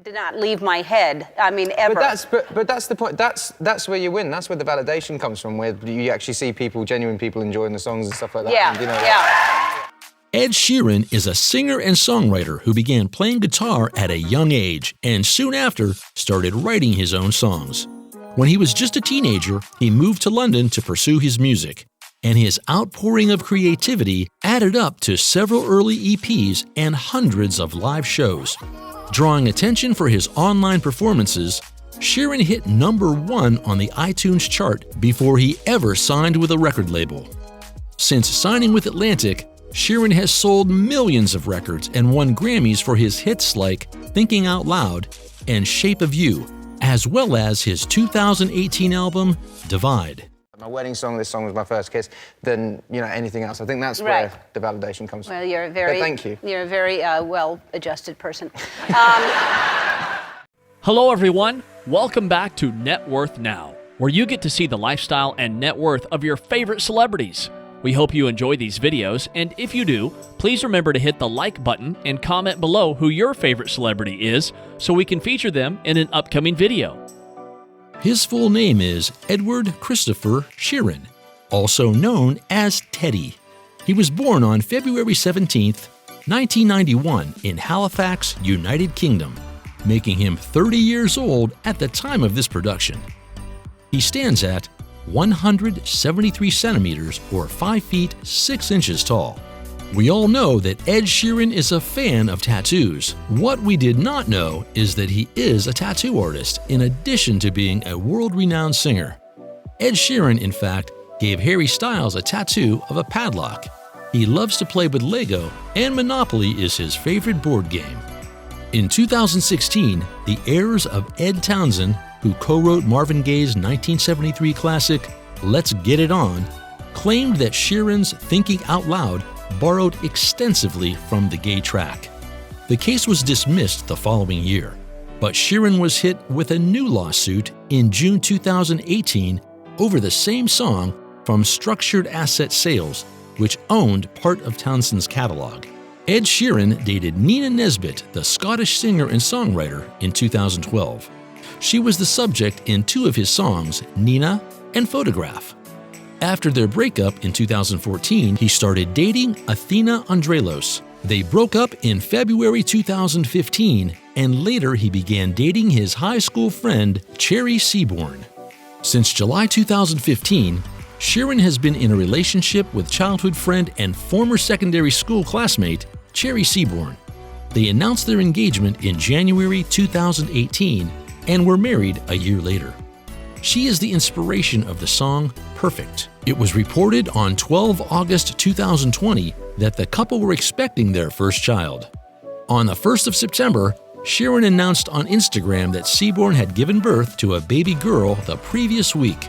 Did not leave my head. I mean, ever. But that's the point. That's where you win. That's where the validation comes from, where you actually see genuine people enjoying the songs and stuff like that. Yeah, and, you know, Ed Sheeran is a singer and songwriter who began playing guitar at a young age and soon after started writing his own songs. When he was just a teenager, he moved to London to pursue his music, and his outpouring of creativity added up to several early EPs and hundreds of live shows. Drawing attention for his online performances, Sheeran hit #1 on the iTunes chart before he ever signed with a record label. Since signing with Atlantic, Sheeran has sold millions of records and won Grammys for his hits like Thinking Out Loud and Shape of You, as well as his 2018 album, Divide. My wedding song, this song was my first kiss, than anything else. I think that's where the validation comes from. Well, you're a very, thank you. You're a very well-adjusted person. Hello, everyone. Welcome back to Net Worth Now, where you get to see the lifestyle and net worth of your favorite celebrities. We hope you enjoy these videos, and if you do, please remember to hit the like button and comment below who your favorite celebrity is so we can feature them in an upcoming video. His full name is Edward Christopher Sheeran, also known as Teddy. He was born on February 17, 1991 in Halifax, United Kingdom, making him 30 years old at the time of this production. He stands at 173 centimeters or 5 feet 6 inches tall. We all know that Ed Sheeran is a fan of tattoos. What we did not know is that he is a tattoo artist in addition to being a world-renowned singer. Ed Sheeran, in fact, gave Harry Styles a tattoo of a padlock. He loves to play with Lego, and Monopoly is his favorite board game. In 2016, the heirs of Ed Townsend, who co-wrote Marvin Gaye's 1973 classic Let's Get It On, claimed that Sheeran's Thinking Out Loud borrowed extensively from the Gaye track. The case was dismissed the following year, but Sheeran was hit with a new lawsuit in June 2018 over the same song from Structured Asset Sales, which owned part of Townsend's catalog. Ed Sheeran dated Nina Nesbitt, the Scottish singer and songwriter, in 2012. She was the subject in 2 of his songs, Nina and Photograph. After their breakup in 2014, he started dating Athena Andrelos. They broke up in February 2015, and later he began dating his high school friend, Cherry Seaborn. Since July 2015, Sheeran has been in a relationship with childhood friend and former secondary school classmate, Cherry Seaborn. They announced their engagement in January 2018 and were married a year later. She is the inspiration of the song Perfect. It was reported on 12 August 2020 that the couple were expecting their first child. On the 1st of September, Sheeran announced on Instagram that Seaborn had given birth to a baby girl the previous week.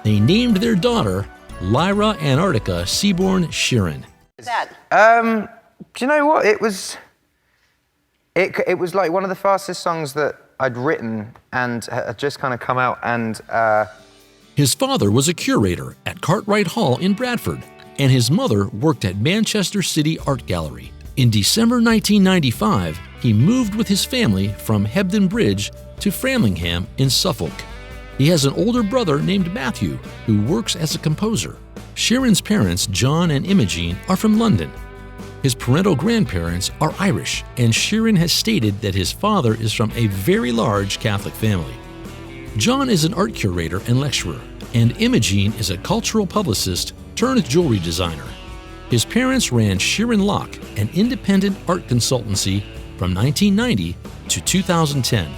They named their daughter Lyra Antarctica Seaborn Sheeran. Do you know what? It was like one of the fastest songs that I'd written and had just kind of come out, and his father was a curator at Cartwright Hall in Bradford, and his mother worked at Manchester City Art Gallery. In December 1995, he moved with his family from Hebden Bridge to Framlingham in Suffolk. He has an older brother named Matthew, who works as a composer. Sheeran's parents, John and Imogen, are from London. His parental grandparents are Irish, and Sheeran has stated that his father is from a very large Catholic family. John is an art curator and lecturer, and Imogen is a cultural publicist turned jewelry designer. His parents ran Sheeran Lock, an independent art consultancy, from 1990 to 2010.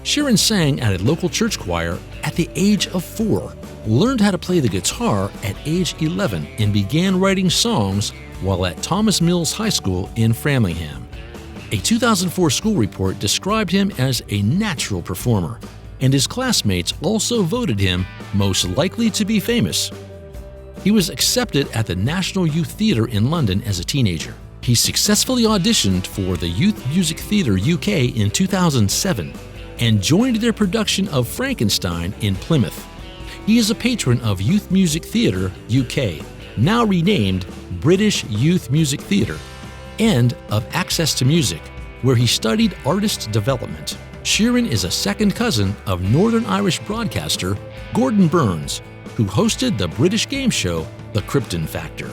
Sheeran sang at a local church choir at the age of 4, learned how to play the guitar at age 11, and began writing songs while at Thomas Mills High School in Framlingham. A 2004 school report described him as a natural performer, and his classmates also voted him most likely to be famous. He was accepted at the National Youth Theatre in London as a teenager. He successfully auditioned for the Youth Music Theatre UK in 2007 and joined their production of Frankenstein in Plymouth. He is a patron of Youth Music Theatre UK, now renamed British Youth Music Theatre, and of Access to Music, where he studied artist development. Sheeran is a second cousin of Northern Irish broadcaster Gordon Burns, who hosted the British game show The Krypton Factor.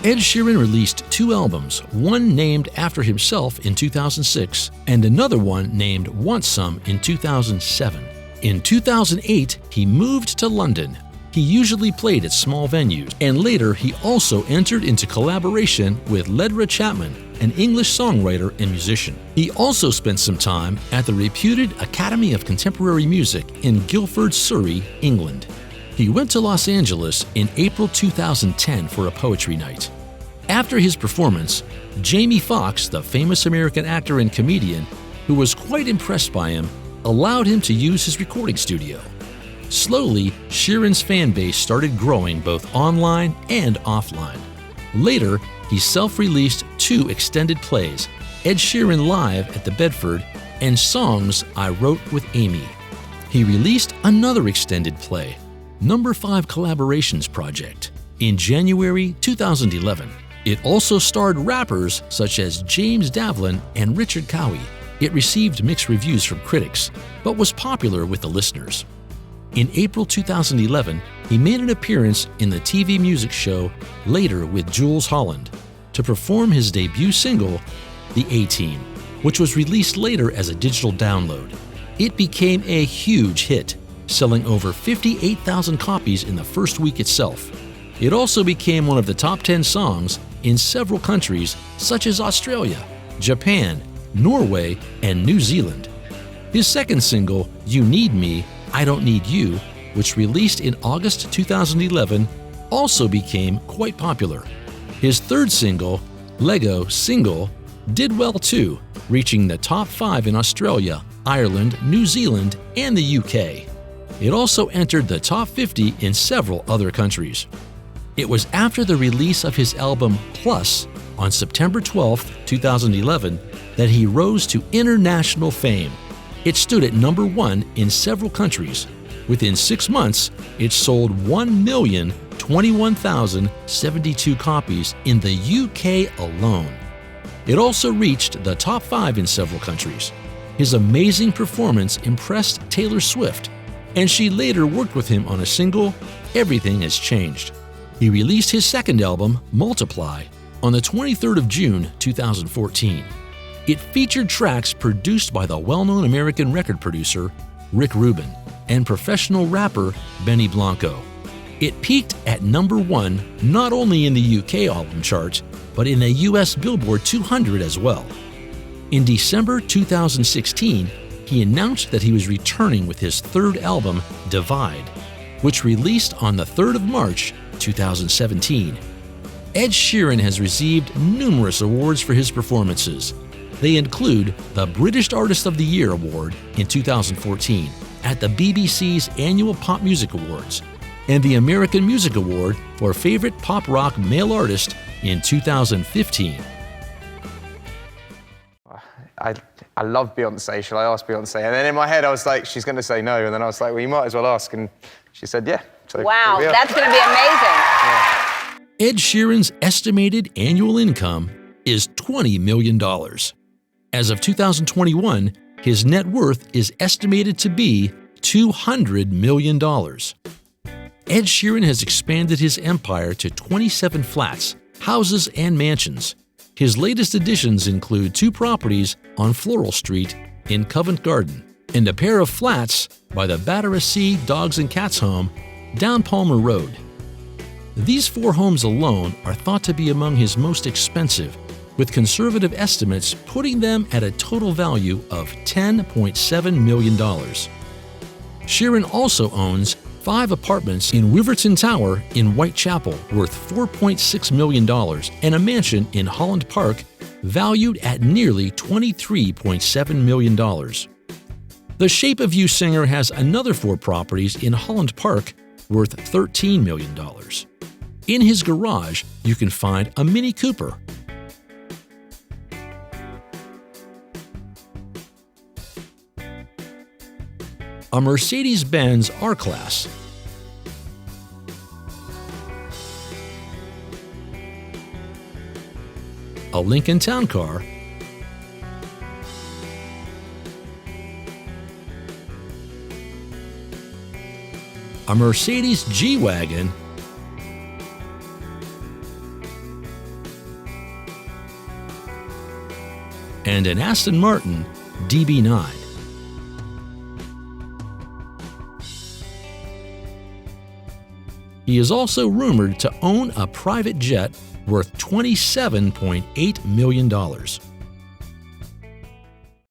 Ed Sheeran released 2 albums, one named after himself in 2006 and another one named Want Some in 2007. In 2008, he moved to London. He usually played at small venues, and later he also entered into collaboration with Ledra Chapman, an English songwriter and musician. He also spent some time at the reputed Academy of Contemporary Music in Guildford, Surrey, England. He went to Los Angeles in April 2010 for a poetry night. After his performance, Jamie Foxx, the famous American actor and comedian, who was quite impressed by him, allowed him to use his recording studio. Slowly, Sheeran's fan base started growing both online and offline. Later, he self-released 2 extended plays, Ed Sheeran Live at the Bedford and Songs I Wrote with Amy. He released another extended play, Number 5 Collaborations Project, in January 2011. It also starred rappers such as James Davlin and Richard Cowie. It received mixed reviews from critics, but was popular with the listeners. In April 2011, he made an appearance in the TV music show Later with Jules Holland to perform his debut single, The A-Team, which was released later as a digital download. It became a huge hit, selling over 58,000 copies in the first week itself. It also became one of the top 10 songs in several countries such as Australia, Japan, Norway, and New Zealand. His second single, You Need Me, I Don't Need You, which released in August 2011, also became quite popular. His third single, Lego Single, did well too, reaching the top 5 in Australia, Ireland, New Zealand, and the UK. It also entered the top 50 in several other countries. It was after the release of his album Plus on September 12, 2011, that he rose to international fame. It stood at number 1 in several countries. Within 6 months, it sold 1,021,072 copies in the UK alone. It also reached the top 5 in several countries. His amazing performance impressed Taylor Swift, and she later worked with him on a single, Everything Has Changed. He released his second album, Multiply, on the 23rd of June 2014. It featured tracks produced by the well-known American record producer Rick Rubin and professional rapper Benny Blanco. It peaked at number 1 not only in the UK album chart, but in the US Billboard 200 as well. In December 2016, he announced that he was returning with his third album, Divide, which released on the 3rd of March 2017. Ed Sheeran has received numerous awards for his performances. They include the British Artist of the Year Award in 2014 at the BBC's annual Pop Music Awards and the American Music Award for Favorite Pop Rock Male Artist in 2015. I love Beyonce. Shall I ask Beyonce? And then in my head, I was like, she's going to say no. And then I was like, well, you might as well ask. And she said, yeah. So Wow, here we are. that's going to be amazing. Ed Sheeran's estimated annual income is $20 million. As of 2021, his net worth is estimated to be $200 million. Ed Sheeran has expanded his empire to 27 flats, houses, and mansions. His latest additions include 2 properties on Floral Street in Covent Garden and a pair of flats by the Battersea Dogs and Cats home down Palmer Road. These 4 homes alone are thought to be among his most expensive, with conservative estimates putting them at a total value of $10.7 million. Sheeran also owns 5 apartments in Wiverton Tower in Whitechapel worth $4.6 million and a mansion in Holland Park valued at nearly $23.7 million. The Shape of You singer has another 4 properties in Holland Park worth $13 million. In his garage, you can find a Mini Cooper, a Mercedes-Benz R-Class, a Lincoln Town Car, a Mercedes G-Wagon, and an Aston Martin DB9. He is also rumored to own a private jet worth $27.8 million.